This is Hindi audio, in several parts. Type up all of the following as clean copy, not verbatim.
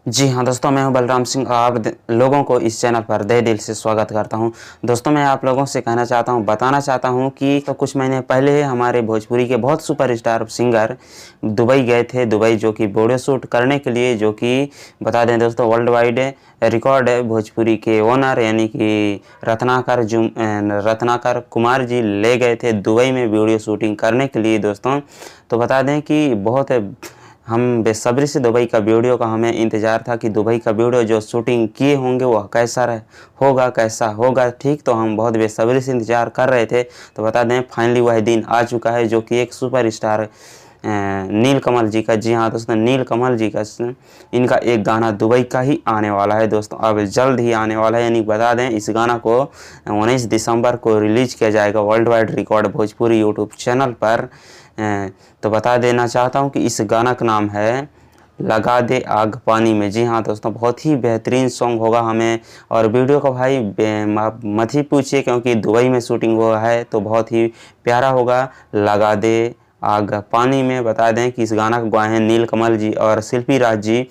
जी हाँ दोस्तों, मैं हूं बलराम सिंह और आप लोगों को इस चैनल पर तहे दिल से स्वागत करता हूं। दोस्तों मैं आप लोगों से कहना चाहता हूं, बताना चाहता हूं कि तो कुछ महीने पहले हमारे भोजपुरी के बहुत सुपरस्टार सिंगर दुबई गए थे। दुबई जो कि वीडियो शूट करने के लिए, जो कि बता दें दोस्तों वर्ल्ड वाइड रिकॉर्ड है। भोजपुरी के ओनर यानी कि रत्नाकर कुमार जी ले गए थे दुबई में वीडियो शूटिंग करने के लिए दोस्तों। तो बता दें कि बहुत हम बेसब्री से दुबई का वीडियो का हमें इंतज़ार था कि दुबई का वीडियो जो शूटिंग किए होंगे वह कैसा होगा ठीक। तो हम बहुत बेसब्री से इंतज़ार कर रहे थे। तो बता दें फाइनली वह दिन आ चुका है, जो कि एक सुपरस्टार नीलकमल जी का, जी हाँ दोस्तों नीलकमल जी का, इनका एक गाना दुबई का ही आने वाला है दोस्तों। अब जल्द ही आने वाला है, यानी बता दें इस गाना को 19 दिसंबर को रिलीज किया जाएगा world wide record Bhojpuri YouTube channel पर। तो बता देना चाहता हूँ कि इस गाना का नाम है लगा दे आग पानी में। जी हाँ दोस्तों, बहुत ही बेहतरीन सॉन्ग होगा हमें। और वीडियो को भाई मत ही पूछिए, क्योंकि दुबई में शूटिंग हुआ है तो बहुत ही प्यारा होगा। लगा दे आग पानी में, बता दें कि इस गाना को गाए हैं नीलकमल जी और शिल्पी राज जी।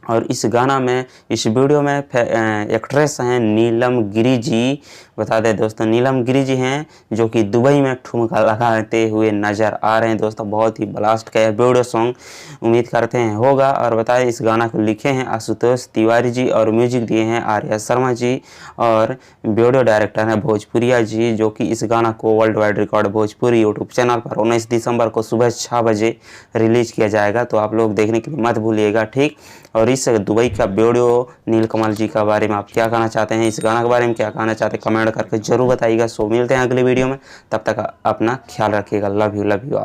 और इस गाना में, इस वीडियो में एक्ट्रेस हैं नीलम गिरी जी। बता दें दोस्तों नीलम गिरी जी हैं, जो कि दुबई में ठुमका लगाते हुए नज़र आ रहे हैं दोस्तों। बहुत ही ब्लास्ट का वीडियो सॉन्ग उम्मीद करते हैं होगा। और बताएं इस गाना को लिखे हैं आशुतोष तिवारी जी और म्यूजिक दिए हैं आर्या शर्मा जी और वीडियो डायरेक्टर हैं भोजपुरिया जी, जो कि इस गाना को world wide record Bhojpuri YouTube channel पर 19 दिसंबर को सुबह 6 बजे रिलीज किया जाएगा। तो आप लोग देखने के लिए मत भूलिएगा ठीक। और इस दुबई का वीडियो नीलकमल जी का बारे में आप क्या कहना चाहते हैं, इस गाना के बारे में क्या कहना चाहते हैं, कमेंट करके जरूर बताइएगा। सो मिलते हैं अगली वीडियो में, तब तक अपना ख्याल रखिएगा। Love you all.